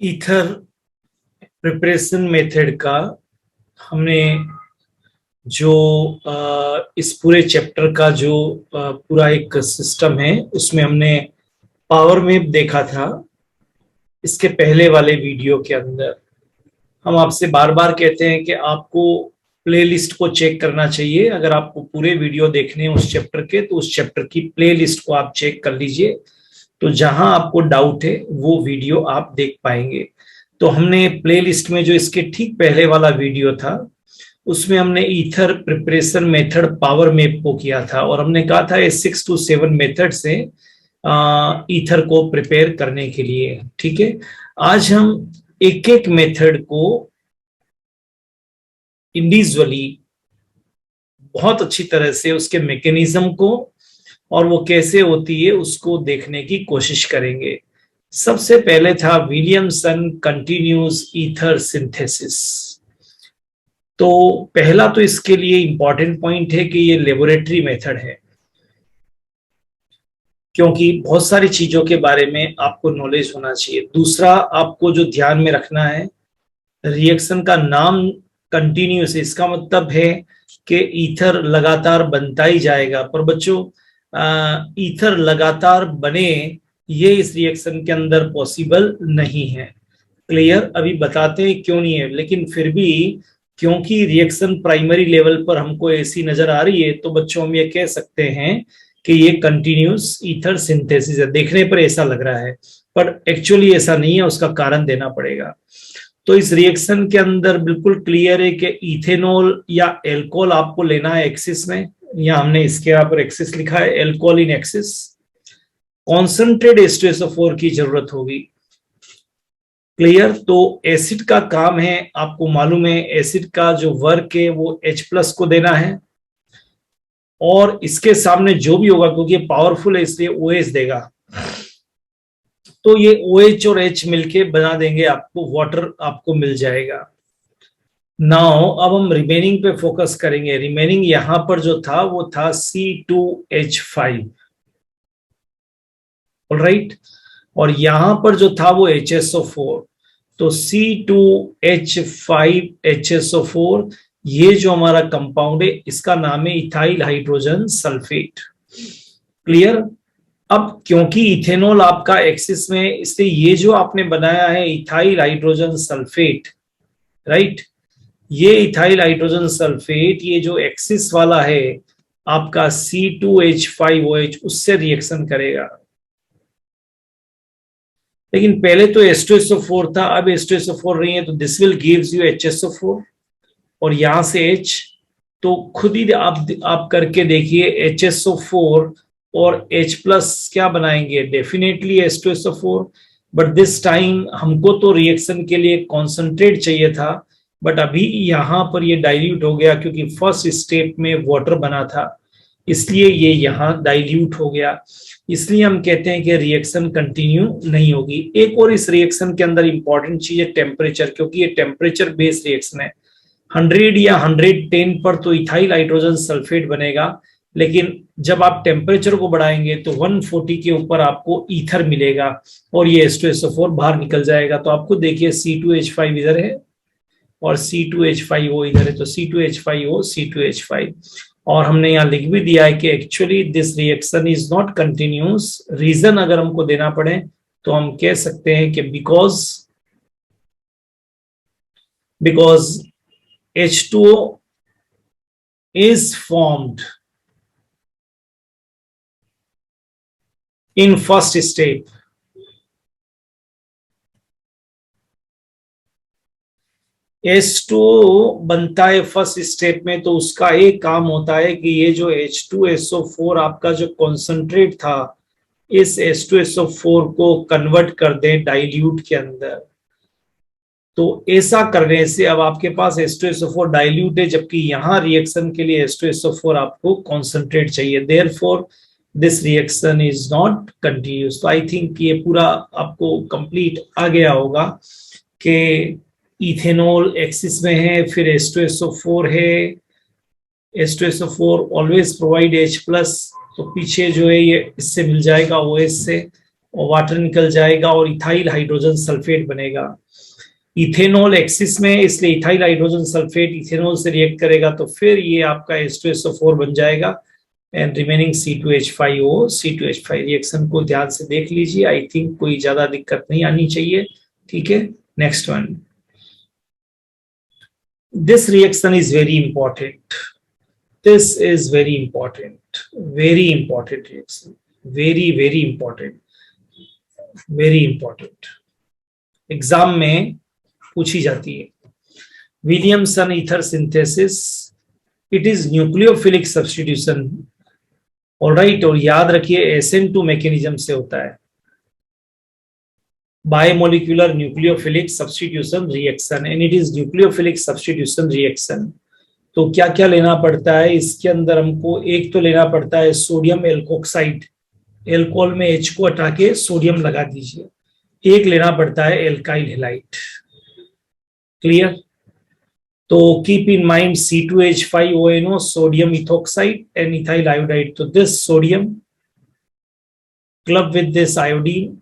Ether preparation method का हमने जो इस पूरे चैप्टर का जो पूरा एक सिस्टम है उसमें हमने पावर मैप देखा था। इसके पहले वाले वीडियो के अंदर हम आपसे बार बार कहते हैं कि आपको प्लेलिस्ट को चेक करना चाहिए। अगर आपको पूरे वीडियो देखने हैं उस चैप्टर के तो उस चैप्टर की प्लेलिस्ट को आप चेक कर लीजिए, तो जहां आपको डाउट है वो वीडियो आप देख पाएंगे। तो हमने प्लेलिस्ट में जो इसके ठीक पहले वाला वीडियो था उसमें हमने ether preparation method power map को किया था और हमने कहा था ये 6 to 7 मेथड से ईथर को प्रिपेयर करने के लिए। ठीक है, आज हम एक एक मेथड को इंडिविजुअली बहुत अच्छी तरह से उसके मैकेनिज्म को और वो कैसे होती है उसको देखने की कोशिश करेंगे। सबसे पहले था विलियमसन कंटिन्यूस ईथर सिंथेसिस। तो पहला तो इसके लिए इंपॉर्टेंट पॉइंट है कि ये लेबोरेटरी मेथड है, क्योंकि बहुत सारी चीजों के बारे में आपको नॉलेज होना चाहिए। दूसरा आपको जो ध्यान में रखना है, रिएक्शन का नाम कंटिन्यूस, इसका मतलब है कि ईथर लगातार बनता ही जाएगा। पर बच्चों ईथर लगातार बने ये इस रिएक्शन के अंदर पॉसिबल नहीं है। क्लियर? अभी बताते हैं क्यों नहीं है, लेकिन फिर भी क्योंकि रिएक्शन प्राइमरी लेवल पर हमको ऐसी नजर आ रही है तो बच्चों हम ये कह सकते हैं कि ये कंटिन्यूस ईथर सिंथेसिस है। देखने पर ऐसा लग रहा है पर एक्चुअली ऐसा नहीं है, उसका कारण देना पड़ेगा। तो इस रिएक्शन के अंदर बिल्कुल क्लियर है कि इथेनॉल या एल्कोहल आपको लेना है एक्सिस में, या हमने इसके यहाँ पर एक्सिस लिखा है alcohol in axis. Concentrate H2SO4 की जरूरत होगी। क्लियर? तो एसिड का काम है, आपको मालूम है एसिड का जो वर्क है वो H+ को देना है और इसके सामने जो भी होगा, क्योंकि ये पावरफुल है इसलिए OH देगा, तो ये OH और H मिलके बना देंगे आपको वाटर, आपको मिल जाएगा। नाउ अब हम रिमेनिंग पे फोकस करेंगे। रिमेनिंग यहां पर जो था वो था C2H5, ऑलराइट, और यहां पर जो था वो HSO4। तो C2H5HSO4 ये जो हमारा कंपाउंड है इसका नाम है इथाइल हाइड्रोजन सल्फेट। क्लियर? अब क्योंकि इथेनॉल आपका एक्सिस में, इसलिए ये जो आपने बनाया है इथाइल हाइड्रोजन सल्फेट, राइट, ये इथाइल हाइड्रोजन सल्फेट ये जो एक्सिस वाला है आपका C2H5OH उससे रिएक्शन करेगा। लेकिन पहले तो H2SO4 था, अब H2SO4 नहीं है तो this will gives you HSO4 और यहां से H। तो खुद ही आप करके देखिए HSO4 और H+ क्या बनाएंगे, definitely H2SO4। But this time हमको तो रिएक्शन के लिए कॉन्सेंट्रेट चाहिए था, बट अभी यहां पर ये डाइल्यूट हो गया क्योंकि फर्स्ट स्टेप में वाटर बना था, इसलिए ये यहां डाइल्यूट हो गया। इसलिए हम कहते हैं कि रिएक्शन कंटिन्यू नहीं होगी। एक और इस रिएक्शन के अंदर इंपॉर्टेंट चीज है टेम्परेचर, क्योंकि ये टेम्परेचर बेस्ड रिएक्शन है। 100 या 110 पर तो इथाइल हाइड्रोजन सल्फेट बनेगा, लेकिन जब आप टेम्परेचर को बढ़ाएंगे तो 140 के ऊपर आपको ईथर मिलेगा और ये H2SO4 बाहर निकल जाएगा। तो आपको देखिए C2H5 इधर है और C2H5O इधर है, तो C2H5O C2H5। और हमने यहाँ लिख भी दिया है कि actually this reaction is not continuous. Reason अगर हमको देना पड़े तो हम कह सकते हैं कि because H2O is formed in first step। H2O बनता है फर्स्ट स्टेप में, तो उसका एक काम होता है कि ये जो H2SO4 आपका जो कॉन्सेंट्रेट था इस H2SO4 को कन्वर्ट कर दे डाइल्यूट के अंदर। तो ऐसा करने से अब आपके पास H2SO4 डाइल्यूट है, जबकि यहां रिएक्शन के लिए H2SO4 आपको कॉन्सेंट्रेट चाहिए। Therefore this reaction is not continuous. तो आई थिंक ये पूरा आपको कंप्लीट आ गया होगा कि इथेनॉल एक्सिस में है, फिर H2SO4 है, H2SO4 ऑलवेज प्रोवाइड H+, तो पीछे जो है ये इससे मिल जाएगा OH से, और वाटर निकल जाएगा और इथाइल हाइड्रोजन सल्फेट बनेगा। इथेनॉल एक्सिस में, इसलिए इथाइल हाइड्रोजन सल्फेट इथेनॉल से रिएक्ट करेगा तो फिर ये आपका H2SO4 बन जाएगा and remaining C2H5O C2H5। Reaction को ध्यान से देख लीजिए, आई थिंक कोई ज्यादा दिक्कत नहीं आनी चाहिए। ठीक है, next one. This reaction is very important, this is very important, very important reaction, very very important, very important, exam में पूछी जाती है। Williamson ether synthesis, it is nucleophilic substitution, alright. और याद रखिए SN2 मैकेनिज्म से होता है, biomolecular nucleophilic substitution reaction, and it is nucleophilic substitution reaction. तो क्या क्या लेना पड़ता है इसके अंदर हमको? एक तो लेना पड़ता है सोडियम एल्कोक्साइड, एल्कोहल में H को हटा के सोडियम लगा दीजिए। एक लेना पड़ता है एल्काइल हैलाइड। क्लियर? तो keep in mind C2H5ONO, sodium ethoxide and ethyl iodide. तो this sodium club with this iodine,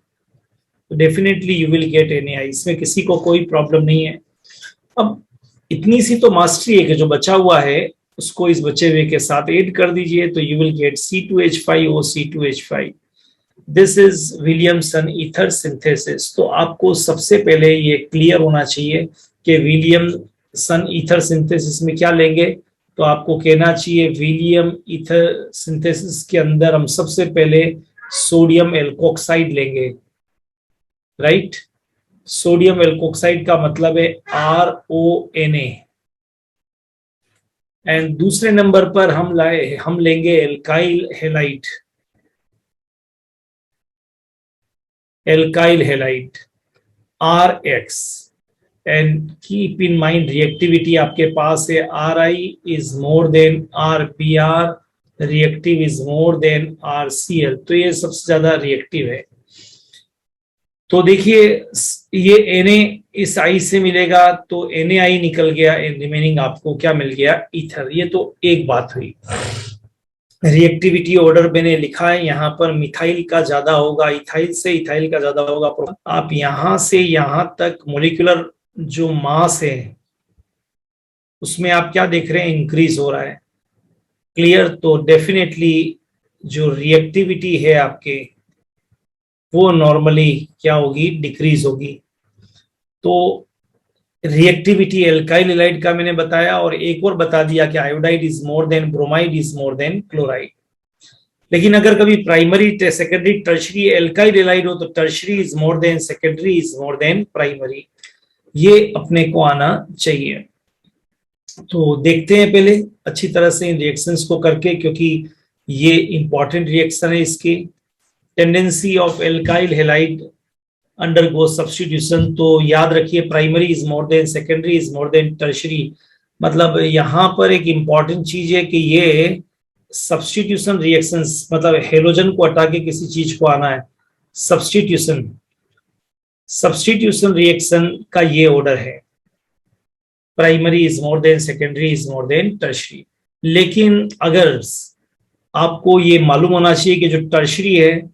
definitely you will get Na। इसमें किसी को कोई प्रॉब्लम नहीं है। अब इतनी सी तो मास्टरी है कि जो बचा हुआ है उसको इस बचे हुए के साथ ऐड कर दीजिए, तो you will gate C2H5O C2H5। This is Williamson ether synthesis. तो आपको सबसे पहले ये क्लियर होना चाहिए कि विलियमसन ईथर सिंथेसिस में क्या लेंगे। तो आपको कहना चाहिए विलियम ईथर सिंथेसिस के अंदर हम सबसे पहले सोडियम एल्कोक्साइड लेंगे, राइट। सोडियम एल्कोक्साइड का मतलब है RONA। एंड दूसरे नंबर पर हम लेंगे alkyl halide, alkyl halide RX। And keep in mind reactivity आपके पास है RI is more then RBr, reactive is more then RCl। तो ये सबसे ज्यादा रिएक्टिव है। तो देखिए ये Na इस I से मिलेगा तो NaI निकल गया, रिमेनिंग आपको क्या मिल गया? ईथर। ये तो एक बात हुई। रिएक्टिविटी ऑर्डर मैंने लिखा है यहाँ पर, मिथाइल का ज्यादा होगा, इथाइल से इथाइल का ज्यादा होगा। आप यहां से यहां तक मोलिकुलर जो मास है उसमें आप क्या देख रहे हैं? इंक्रीज हो रहा है। क्लियर? तो डेफिनेटली जो रिएक्टिविटी है आपके वो नॉर्मली क्या होगी? डिक्रीज होगी। तो रिएक्टिविटी एल्काइल हैलाइड का मैंने बताया, और एक और बता दिया कि iodide is more than bromide is more than chloride. लेकिन अगर कभी primary secondary tertiary alkyl halide हो तो tertiary is more than secondary is more then primary. ये अपने को आना चाहिए। तो देखते हैं पहले अच्छी तरह से इन रिएक्शंस को करके, क्योंकि ये इंपॉर्टेंट रिएक्शन है। इसकी tendency of alkyl halide undergo substitution, तो याद रखिए primary is more than secondary is more then tertiary. मतलब यहां पर एक इंपॉर्टेंट चीज है कि ये सब्स्टिट्यूशन रिएक्शंस, मतलब हेलोजन को हटा के किसी चीज को आना है, सब्स्टिट्यूशन, सब्स्टिट्यूशन रिएक्शन का ये ऑर्डर है, primary is more than secondary is more then tertiary. लेकिन अगर आपको ये मालूम होना चाहिए कि जो टर्शरी है,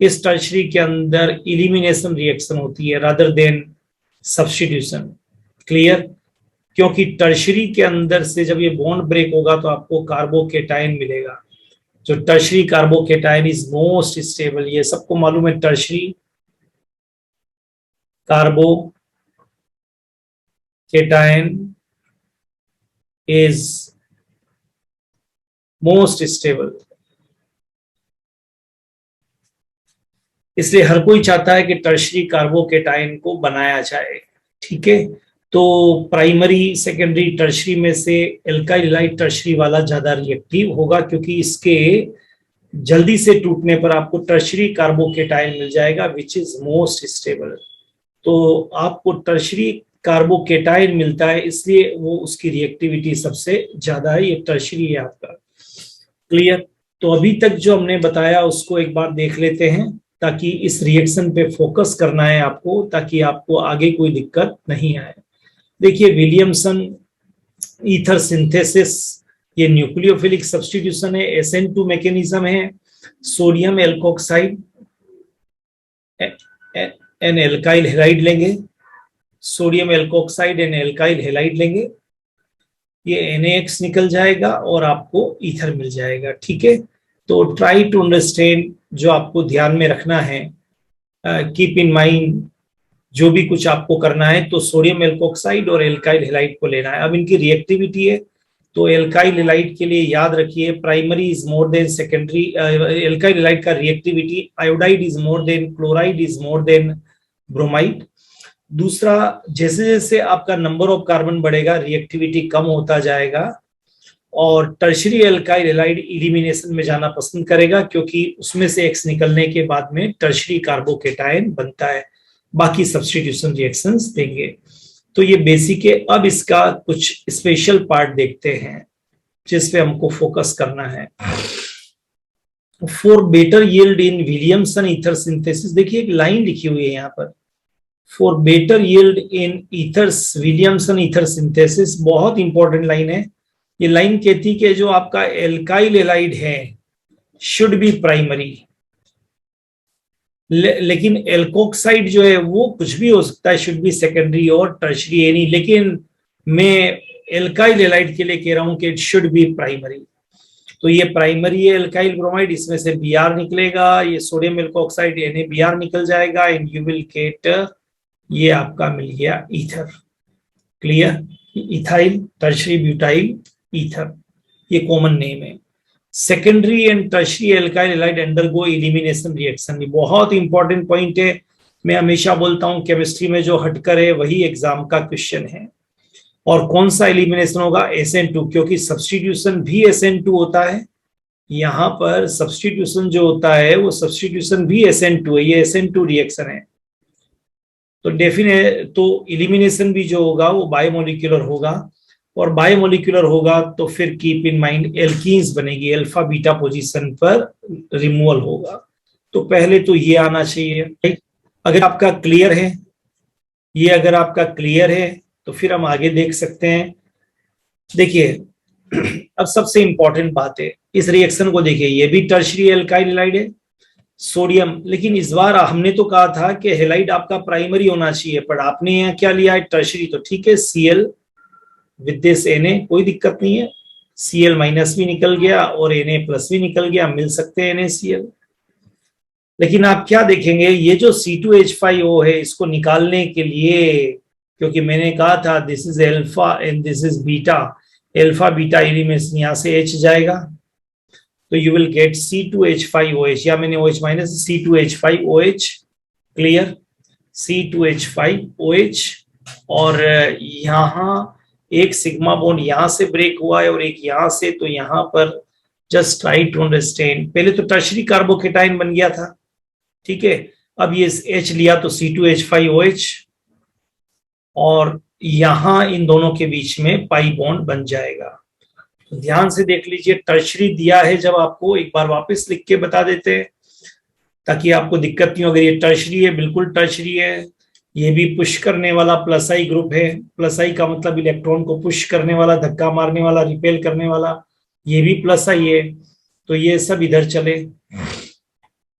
इस टर्शरी के अंदर इलिमिनेशन रिएक्शन होती है रादर देन सब्स्टिट्यूशन। क्लियर? क्योंकि टर्शरी के अंदर से जब ये बॉन्ड ब्रेक होगा तो आपको कार्बोकेटाइन मिलेगा। जो tertiary carbocation is most stable, ये सबको मालूम है। Tertiary carbocation is most stable. इसलिए हर कोई चाहता है कि टर्शरी कार्बोकेटाइन को बनाया जाए। ठीक है? तो प्राइमरी सेकेंडरी टर्शरी में से एल्काइल हैलाइड टर्शरी वाला ज्यादा रिएक्टिव होगा, क्योंकि इसके जल्दी से टूटने पर आपको टर्शरी कार्बोकेटाइन मिल जाएगा विच इज मोस्ट स्टेबल। तो आपको टर्शरी कार्बोकेटाइन मिलता है, इसलिए वो उसकी रिएक्टिविटी सबसे ज्यादा है। ये टर्शरी है आपका। क्लियर? तो अभी तक जो हमने बताया उसको एक बार देख लेते हैं, ताकि इस रिएक्शन पे फोकस करना है आपको, ताकि आपको आगे कोई दिक्कत नहीं आए। देखिए विलियमसन ईथर सिंथेसिस, ये न्यूक्लियोफिलिक सब्स्टिट्यूशन है, SN2 मैकेनिज्म है। Sodium alkoxide and alkyl halide लेंगे, sodium alkoxide and alkyl halide लेंगे, ये NaX निकल जाएगा और आपको ईथर मिल जाएगा। ठीक है, तो ट्राई टू अंडरस्टैंड, जो आपको ध्यान में रखना है, कीप इन माइंड, जो भी कुछ आपको करना है तो सोडियम एल्कोक्साइड और एल्काइल हेलाइड को लेना है। अब इनकी रिएक्टिविटी है, तो एल्काइल हेलाइड के लिए याद रखिए primary is more than secondary. Alkyl halide का reactivity iodide is more than chloride is more than bromide. दूसरा, जैसे जैसे आपका नंबर ऑफ कार्बन बढ़ेगा रिएक्टिविटी कम होता जाएगा और टर्शरी एल्काइल हेलाइड इलिमिनेशन में जाना पसंद करेगा, क्योंकि उसमें से X निकलने के बाद में टर्शरी कार्बोकेटायन बनता है, बाकी सब्स्टिट्यूशन रिएक्शंस देंगे। तो ये बेसिक है। अब इसका कुछ स्पेशल पार्ट देखते हैं जिस पे हमको फोकस करना है। For better yield in Williamson ether synthesis, देखिए एक लाइन लिखी हुई है यहाँ पर, for better yield in ethers Williamson ether synthesis, बहुत इंपॉर्टेंट लाइन है। ये लाइन कहती कि जो आपका एल्काइल हेलाइड है शुड बी प्राइमरी, लेकिन एल्कोक्साइड जो है वो कुछ भी हो सकता है, शुड बी सेकेंडरी और टर्शरी एनी, लेकिन मैं एल्काइल हेलाइड के लिए कह रहा हूं कि इट शुड बी प्राइमरी। तो ये प्राइमरी है एल्काइल ब्रोमाइड, इसमें से Br निकलेगा, ये सोडियम एल्कोक्साइड NaBr निकल जाएगा एंड यू विल गेट, ये आपका मिल गया ether. Clear, ethyl tertiary butyl ether, ये कॉमन नेम है। Secondary and tertiary alkyl halide undergo elimination reaction, ये बहुत इंपॉर्टेंट पॉइंट है। मैं हमेशा बोलता हूं केमिस्ट्री में जो हटकर है वही एग्जाम का क्वेश्चन है। और कौन सा एलिमिनेशन होगा? SN2, क्योंकि सब्स्टिट्यूशन भी SN2 होता है। यहां पर सब्स्टिट्यूशन जो होता है वो सब्स्टिट्यूशन भी SN2 है, ये SN2 रिएक्शन है। तो डेफिनेट, तो एलिमिनेशन भी जो होगा वो बायोमोलिक्यूलर होगा, और बायोमोलिक्यूलर होगा तो फिर कीप इन माइंड एल्कीन्स बनेगी, अल्फा बीटा पोजीशन पर रिमूवल होगा। तो पहले तो ये आना चाहिए। अगर आपका क्लियर है, ये अगर आपका क्लियर है तो फिर हम आगे देख सकते हैं। देखिए अब सबसे इंपॉर्टेंट बात है, इस रिएक्शन को देखिए, ये भी टर्शरी एल्काइल हेलाइड है सोडियम, लेकिन इस बार हमने तो कहा था कि हेलाइड आपका प्राइमरी होना चाहिए, पर आपने यहाँ क्या लिया है? टर्शरी। तो ठीक है, Cl विद दिस Na, कोई दिक्कत नहीं है, Cl माइनस भी निकल गया और Na प्लस भी निकल गया, मिल सकते हैं NaCl। लेकिन आप क्या देखेंगे, ये जो C2H5O है इसको निकालने के लिए, क्योंकि मैंने कहा था this is alpha and this is beta, alpha beta elements यहाँ से H जाएगा, तो यू विल गेट C2H5OH, या मैंने OH minus C2H5OH, clear, C2H5OH। और यहाँ एक सिग्मा बॉन्ड यहां से ब्रेक हुआ है और एक यहां से, तो यहां पर जस्ट ट्राई टू अंडरस्टैंड, पहले तो टर्शरी कार्बोकेटाइन बन गया था, ठीक है, अब ये H लिया तो C2H5OH, और यहां इन दोनों के बीच में पाई बॉन्ड बन जाएगा। तो ध्यान से देख लीजिए, टर्शरी दिया है, जब आपको एक बार वापस लिख के बता देते हैं ताकि आपको दिक्कत नहीं हो। अगर ये टर्शरी है, बिल्कुल टर्शरी है, ये भी पुश करने वाला प्लस आई ग्रुप है, प्लस आई का मतलब इलेक्ट्रॉन को पुश करने वाला, धक्का मारने वाला, रिपेल करने वाला, ये भी प्लस आई है, तो ये सब इधर चले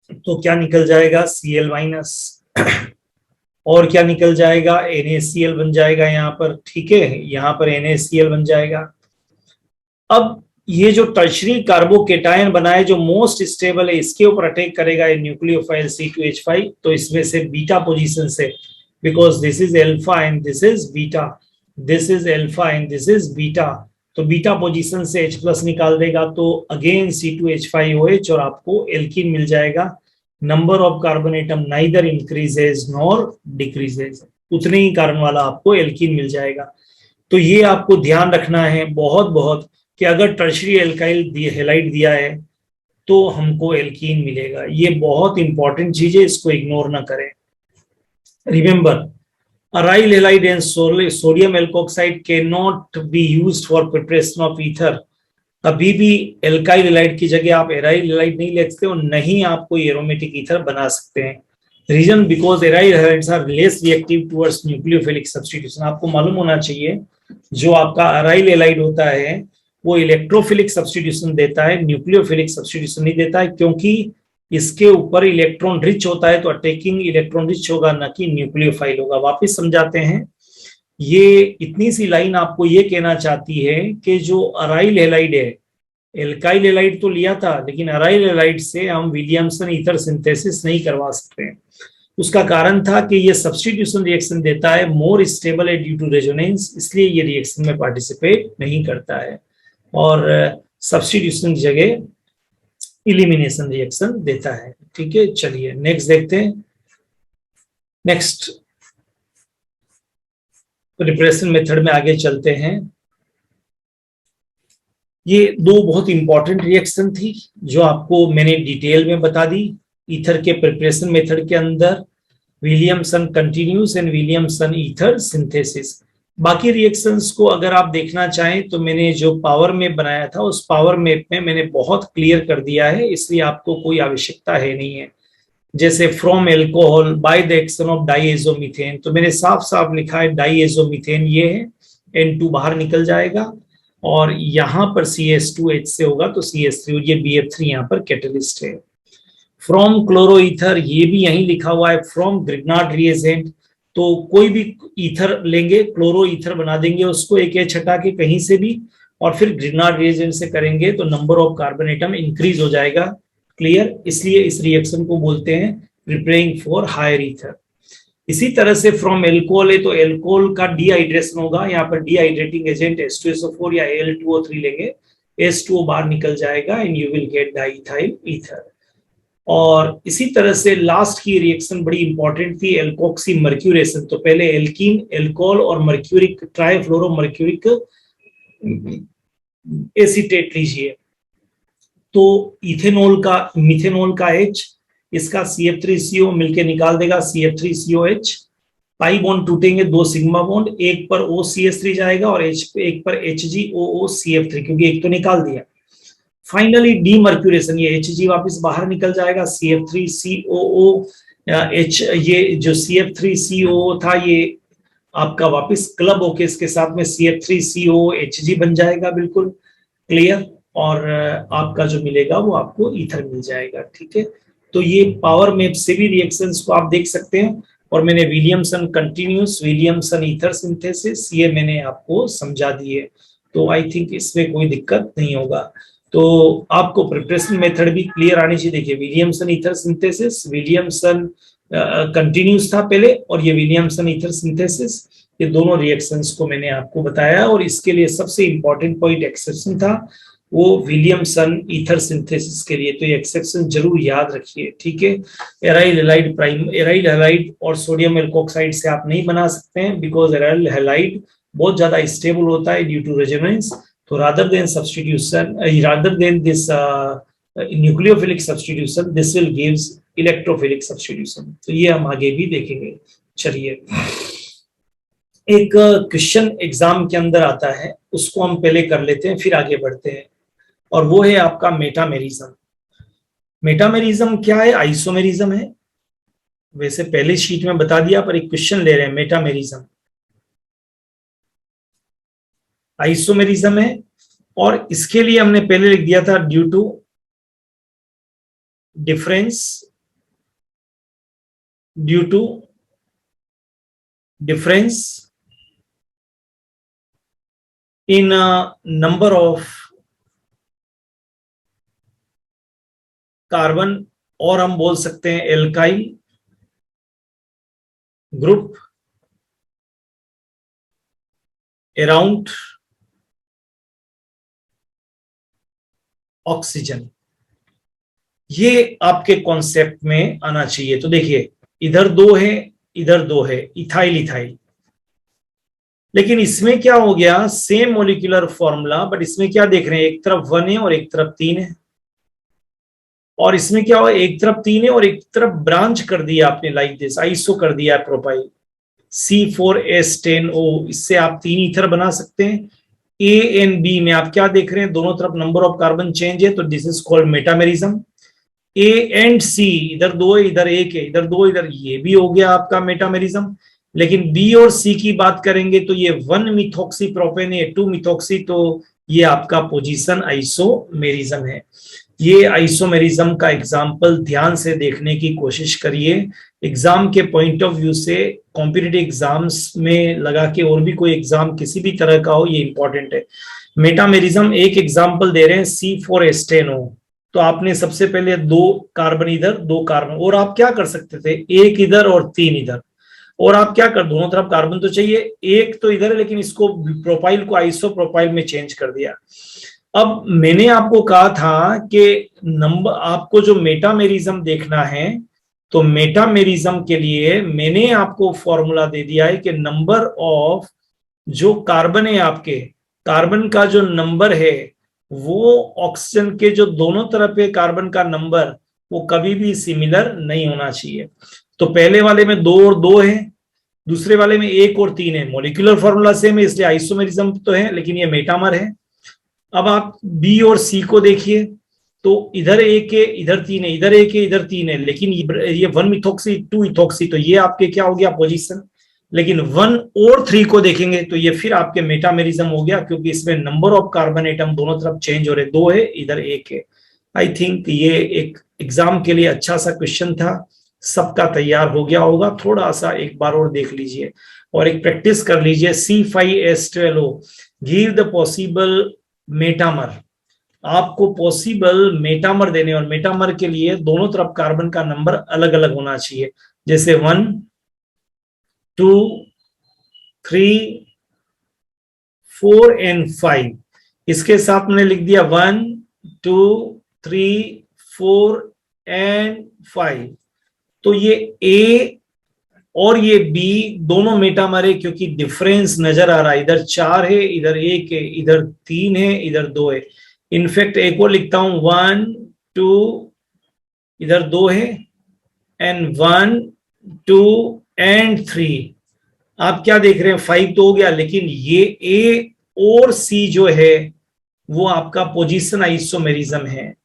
तो क्या निकल जाएगा? Cl माइनस, और क्या निकल जाएगा? NaCl बन जाएगा यहाँ पर, ठीक है, यहाँ पर NaCl बन जाएगा। अब ये जो टर्शरी कार्बोकेटायन बना है जो मोस्ट स्टेबल है, इसके ऊपर अटैक करेगा ये न्यूक्लियोफाइल C2H5, तो इसमें से बीटा पोजीशन से, because this is alpha and this is beta, this is alpha and this is beta, तो बीटा पोजीशन से H प्लस निकाल देगा, तो अगेन C2H5OH और आपको एल्कीन मिल जाएगा। Number of carbon atom neither increases nor decreases, उतने ही कार्बन वाला आपको एल्कीन मिल जाएगा। तो ये आपको ध्यान रखना है बहुत बहुत कि अगर टर्शरी एल्काइल हेलाइड दिया है तो हमको एल्कीन मिलेगा, ये बहुत इंपॉर्टेंट चीज है, इसको इग्नोर ना करें। Remember, aryl halide and sodium alkoxide can not be used for preparation of ether. कभी भी एल्काइल हेलाइड की जगह आप एराइल हेलाइड नहीं ले सकते और नहीं आप कोई एरोमेटिक ईथर बना सकते हैं। Reason, because aryl halides are less reactive towards nucleophilic substitution. आपको मालूम होना चाहिए जो आपका अराइल हेलाइड होता है वो इलेक्ट्रोफिलिक सब्स्टिट्यूशन देता है, न्यूक्लियोफिलिक सब्स्टिट्यूशन नहीं देता है, क्योंकि इसके ऊपर इलेक्ट्रॉन रिच होता है तो अटैकिंग इलेक्ट्रॉन रिच होगा, ना कि न्यूक्लियोफाइल होगा। वापस समझाते हैं, ये इतनी सी लाइन आपको ये कहना चाहती है कि जो अराइल हैलाइड है, एल्काइल हैलाइड तो लिया था, लेकिन अराइल हैलाइड से हम विलियमसन ईथर सिंथेसिस नहीं करवा सकते हैं। उसका कारण था कि ये सब्स्टिट्यूशन रिएक्शन देता है, मोर स्टेबल है ड्यू टू रेजोनेंस, इसलिए ये रिएक्शन में पार्टिसिपेट नहीं करता है और सब्स्टिट्यूशन की जगह इलिमिनेशन रिएक्शन देता है। ठीक है, चलिए नेक्स्ट देखते हैं। नेक्स्ट प्रिपरेशन मेथड में आगे चलते हैं। ये दो बहुत इंपॉर्टेंट रिएक्शन थी जो आपको मैंने डिटेल में बता दी। ईथर के प्रिपरेशन मेथड के अंदर Williamson continuous and Williamson ether synthesis. बाकी रिएक्शंस को अगर आप देखना चाहें तो मैंने जो पावर मैप बनाया था उस पावर मैप में मैंने बहुत क्लियर कर दिया है, इसलिए आपको कोई आवश्यकता है नहीं है। जैसे from alcohol by the action of diazomethane, तो मैंने साफ साफ लिखा है डाईएजोमीथेन ये है, N2 बाहर निकल जाएगा और यहाँ पर CH2H से होगा तो CH3 और ये BF3 यहाँ पर कैटलिस्ट है। फ्रॉम क्लोरोईथर ये भी यहीं लिखा हुआ है, फ्रॉम ग्रिग्नार्ड रिएजेंट, तो कोई भी ईथर लेंगे क्लोरो ईथर बना देंगे उसको एक एच हटा के कहीं से भी, और फिर ग्रिग्नार्ड रिएजेंट से करेंगे तो number of carbon atom increase हो जाएगा। क्लियर, इसलिए इस रिएक्शन को बोलते हैं प्रिपेयरिंग फॉर हायर ईथर। इसी तरह से फ्रॉम एल्कोहल है तो एल्कोहल का डिहाइड्रेशन होगा, यहाँ पर डिहाइड्रेटिंग एजेंट H2SO4 या Al2O3 लेंगे, H2O बाहर निकल जाएगा and you will gate diethyl ether. और इसी तरह से लास्ट की रिएक्शन बड़ी इंपॉर्टेंट थी, एल्कोक्सी मर्क्यूरेशन। तो पहले एल्कीन, एल्कोहल और मर्क्यूरिक ट्राइफ्लोरो मर्क्यूरिक एसीटेट लीजिए, तो इथेनॉल का मिथेनॉल का H, इसका CF3CO मिलके निकाल देगा CF3COH, पाई बॉन्ड टूटेंगे, 2 सिग्मा बॉन्ड, एक पर OCH3 जाएगा और एक पर HgOOCF3, क्योंकि एक तो निकाल दिया। फाइनली डीमर्क्यूरेशन, ये Hg वापस बाहर निकल जाएगा, CF3COOH, ये जो CF3COO था ये आपका वापस क्लब होके इसके साथ में CF3COHG बन जाएगा, बिल्कुल क्लियर, और आपका जो मिलेगा वो आपको ईथर मिल जाएगा। ठीक है, तो ये पावर मैप से भी रिएक्शंस को आप देख सकते हैं, और मैंने Williamson continuous, Williamson ether synthesis ये मैंने आपको समझा दिए, तो आई थिंक इसमें कोई दिक्कत नहीं होगा। तो आपको प्रिपरेशन मेथड भी क्लियर आनी चाहिए। देखिए Williamson ether synthesis, Williamson continuous था पहले, और ये विलियमसन ईथर सिंथेसिस, ये दोनों रिएक्शंस को मैंने आपको बताया। और इसके लिए सबसे इंपॉर्टेंट पॉइंट एक्सेप्शन था वो विलियमसन ईथर सिंथेसिस के लिए, तो ये एक्सेप्शन जरूर याद रखिए। ठीक है, aryl halide prime, aryl halide और सोडियम एल्कोक्साइड से आप नहीं बना सकते हैं, बिकॉज एराइल हैलाइड बहुत ज्यादा स्टेबल होता है ड्यू टू रेजोनेंस। तो rather than substitution, rather than this nucleophilic substitution, this will gives electrophilic substitution। तो ये हम आगे भी देखेंगे। चलिए, एक क्वेश्चन एग्जाम के अंदर आता है, उसको हम पहले कर लेते हैं फिर आगे बढ़ते हैं, और वो है आपका मेटामेरिज्म। मेटामेरिज्म क्या है? आइसोमेरिज्म है, वैसे पहले शीट में बता दिया, पर एक क्वेश्चन ले रहे हैं। मेटामेरिज्म आइसोमेरिज्म है, और इसके लिए हमने पहले लिख दिया था due to difference in number of carbon, और हम बोल सकते हैं एल्काइल ग्रुप अराउंड ऑक्सीजन। ये आपके कॉन्सेप्ट में आना चाहिए। तो देखिए इधर 2 है, इधर 2 है, इथाइल इथाइल, लेकिन इसमें क्या हो गया, सेम मोलिकुलर फॉर्मूला, बट इसमें क्या देख रहे हैं, एक तरफ 1 है और एक तरफ 3 है, और इसमें क्या हुआ, एक तरफ 3 है और एक तरफ ब्रांच कर दिया आपने, लाइक दिस आइसो कर दिया प्रोपाइल C4S10O, इससे आप 3 ईथर बना सकते हैं। A एंड B में आप क्या देख रहे हैं, दोनों तरफ नंबर ऑफ कार्बन चेंज है, तो this is called metamerism. A and C, इधर 2 है इधर 1 है, इधर 2 इधर, ये भी हो गया आपका मेटामेरिज्म। लेकिन B और C की बात करेंगे तो ये 1 मिथॉक्सी प्रोपेन है, 2 मिथॉक्सी, तो ये आपका पोजीशन आइसोमेरिज्म है। ये आइसोमेरिज्म का एग्जाम्पल ध्यान से देखने की कोशिश करिए। एग्जाम के पॉइंट ऑफ व्यू से कॉम्पिटिटिव एग्जाम्स में लगा के, और भी कोई एग्जाम किसी भी तरह का हो, ये इंपॉर्टेंट है। मेटामेरिज्म एक एग्जाम्पल दे रहे हैं, C4H10O। तो आपने सबसे पहले 2 कार्बन इधर, 2 कार्बन, और आप क्या कर सकते थे, 1 इधर और 3 इधर। और आप क्या कर, दोनों तरफ कार्बन तो चाहिए, एक तो इधर है, लेकिन इसको प्रोपाइल को आइसो प्रोपाइल में चेंज कर दिया। अब मैंने आपको कहा था कि नंबर, आपको जो मेटामेरिज्म देखना है, तो मेटामेरिज्म के लिए मैंने आपको फॉर्मूला दे दिया है कि नंबर ऑफ जो कार्बन है, आपके कार्बन का जो नंबर है, वो ऑक्सीजन के जो दोनों तरफ है कार्बन का नंबर, वो कभी भी सिमिलर नहीं होना चाहिए। तो पहले वाले में 2 और 2 है, दूसरे वाले में 1 और 3 है। मॉलिक्यूलर फॉर्मूला सेम है, इसलिए आइसोमेरिज्म तो है, लेकिन ये मेटामर है। अब आप बी और सी को देखिए, तो इधर 1 है, इधर 3 है, इधर 1 है, इधर 3 है, लेकिन ये 1 मिथॉक्सी 2 इथॉक्सी, तो ये आपके क्या हो गया, पोजीशन। लेकिन 1 और 3 को देखेंगे तो ये फिर आपके मेटामेरिज्म हो गया, क्योंकि इसमें नंबर ऑफ कार्बन एटम दोनों तरफ चेंज हो रहे, 2 है, इधर 1 है। आई थिंक ये एक एग्जाम के लिए अच्छा सा क्वेश्चन था, सबका तैयार हो गया होगा। थोड़ा सा एक बार और देख लीजिए और एक प्रैक्टिस कर लीजिए। C5H12O give the possible metamer. आपको पॉसिबल मेटामर देने, और मेटामर के लिए दोनों तरफ कार्बन का नंबर अलग अलग होना चाहिए, जैसे 1 2 3 4 एंड 5। इसके साथ मैंने लिख दिया 1 2 3 4 एंड 5। तो ये ए और ये बी दोनों मेटामर है, क्योंकि डिफरेंस नजर आ रहा है, इधर 4 है, इधर 1 है, इधर 3 है, इधर 2 है। इनफैक्ट एक और लिखता हूं, 1 2, इधर 2 है, एंड 1 2 एंड 3। आप क्या देख रहे हैं, 5 तो हो गया, लेकिन ये ए और सी जो है वो आपका पोजीशन आइसोमेरिज्म है,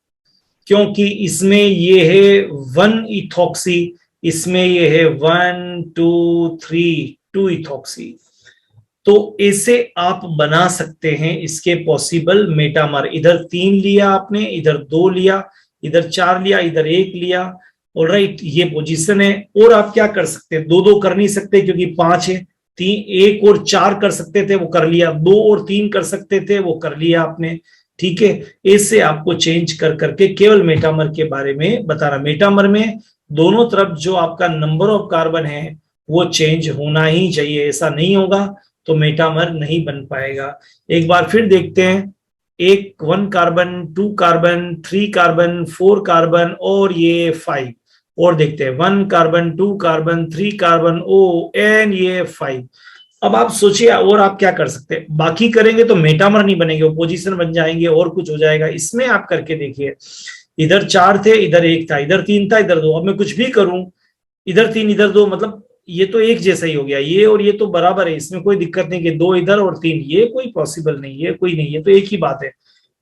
क्योंकि इसमें ये है 1 इथॉक्सी, इसमें ये है 1 2 3 2 इथॉक्सी। तो ऐसे आप बना सकते हैं इसके पॉसिबल मेटामर। इधर 3 लिया आपने, इधर 2 लिया, इधर 4 लिया, इधर 1 लिया। ऑलराइट, ये पोजीशन है। और आप क्या कर सकते हैं, 2 2 कर नहीं सकते क्योंकि 5 है, 3 1 और 4 कर सकते थे, वो कर लिया। 2 और 3 कर सकते थे, वो कर लिया आपने। ठीक है, इससे आपको चेंज कर करके केवल मेटामर के बारे में बताना। मेटामर में दोनों तरफ जो आपका नंबर ऑफ कार्बन है वो चेंज होना ही चाहिए, ऐसा नहीं होगा तो मेटामर नहीं बन पाएगा। एक बार फिर देखते हैं, 1 कार्बन 2 कार्बन 3 कार्बन 4 कार्बन और ये 5। और देखते हैं 1 कार्बन 2 कार्बन 3 कार्बन ओ एंड ये 5। अब आप सोचिए, और आप क्या कर सकते हैं, बाकी करेंगे तो मेटामर नहीं बनेंगे, पोजीशन बन जाएंगे और कुछ हो जाएगा। इसमें आप करके देखिए, इधर 4 थे, इधर 1 था, इधर 3 था, इधर 2। अब मैं कुछ भी करूं, इधर 3 इधर 2, मतलब ये तो एक जैसा ही हो गया, ये और ये तो बराबर है, इसमें कोई दिक्कत नहीं कि 2 इधर और 3, ये कोई पॉसिबल नहीं, ये कोई नहीं, ये तो एक ही बात है।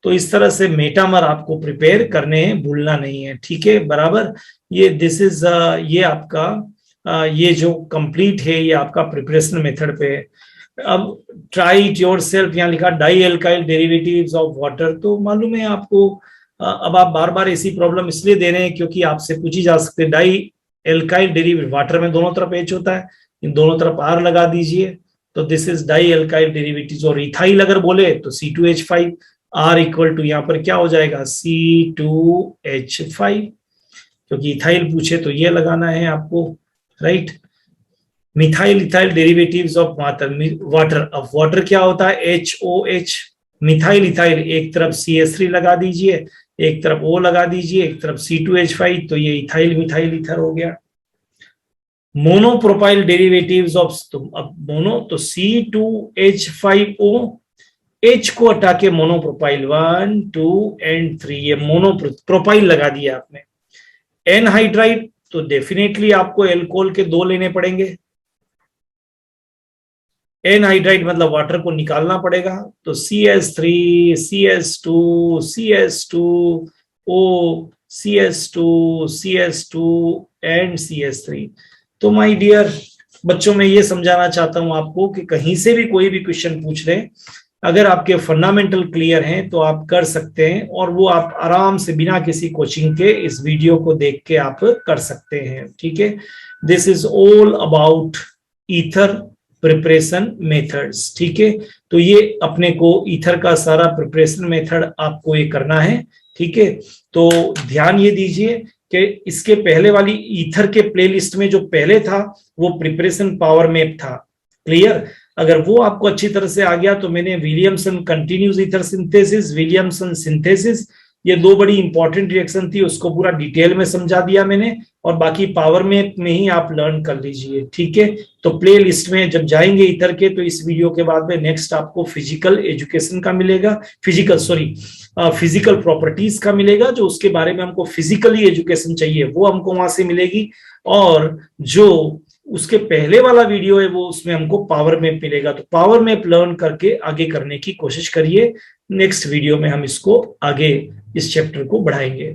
तो इस तरह से मेटामर आपको प्रिपेयर करने हैं, भूलना नहीं है। ठीक है, बराबर। ये दिस इज ये आपका ये जो कंप्लीट है, ये आपका प्रिपरेशन मेथड पे है। अब ट्राई इट योर सेल्फ, यहाँ लिखा di alkyl derivatives of water, तो मालूम है आपको। अब आप बार बार ऐसी प्रॉब्लम इसलिए दे रहे हैं क्योंकि आपसे पूछी जा सकती है। डाई एल्काइल डेरिवेटिव, वाटर में दोनों तरफ H होता है, इन दोनों तरफ R लगा दीजिए, तो this is di alkyl derivatives. और इथाइल अगर बोले तो C2H5, R इक्वल टू यहाँ पर क्या हो जाएगा, C2H5, क्योंकि इथाइल पूछे तो ये लगाना है आपको, right. Methyl ethyl derivatives of water. अब वाटर क्या होता है, HOH। मिथाइल इथाइल, एक तरफ CH3 लगा दीजिए, एक तरफ O लगा दीजिए, एक तरफ C2H5, तो ये इथाइल मिथाइल इथर हो गया। मोनोप्रोपाइल डेरिवेटिव्स ऑफ, अब मोनो तो C2H5O, H को हटा के मोनोप्रोपाइल 1 2 एंड 3, ये मोनोप्रोपाइल लगा दिया आपने। एनहाइड्राइड, तो डेफिनेटली आपको एल्कोहल के 2 लेने पड़ेंगे। एनहाइड्राइड मतलब वाटर को निकालना पड़ेगा, तो CH3 CH2 CH2O CH2 CH2 and CH3। तो माय डियर बच्चों, मैं ये समझाना चाहता हूं आपको कि कहीं से भी कोई भी क्वेश्चन पूछ रहे, अगर आपके फंडामेंटल क्लियर हैं तो आप कर सकते हैं, और वो आप आराम से बिना किसी कोचिंग के इस वीडियो को देख के आप कर सकते हैं। ठीक है, this is all about ether preparation methods. ठीक है, तो ये अपने को ईथर का सारा प्रिपरेशन मेथड आपको ये करना है। ठीक है, तो ध्यान ये दीजिए कि इसके पहले वाली ईथर के प्लेलिस्ट में जो पहले था वो प्रिपरेशन पावर मैप था। क्लियर? अगर वो आपको अच्छी तरह से आ गया तो मैंने Williamson continuous ether synthesis, Williamson synthesis, ये दो बड़ी इंपॉर्टेंट रिएक्शन थी, उसको पूरा डिटेल में समझा दिया मैंने, और बाकी पावर में ही आप लर्न कर लीजिए। ठीक है, तो प्ले लिस्ट में जब जाएंगे ईथर के तो इस वीडियो के बाद में नेक्स्ट आपको फिजिकल एजुकेशन का मिलेगा, फिजिकल प्रॉपर्टीज का मिलेगा, जो उसके बारे में हमको फिजिकली एजुकेशन चाहिए वो हमको वहां से मिलेगी, और जो उसके पहले वाला वीडियो है वो उसमें हमको पावर मैप मिलेगा। तो पावर मैप लर्न करके आगे करने की कोशिश करिए। नेक्स्ट वीडियो में हम इसको आगे इस चैप्टर को बढ़ाएंगे।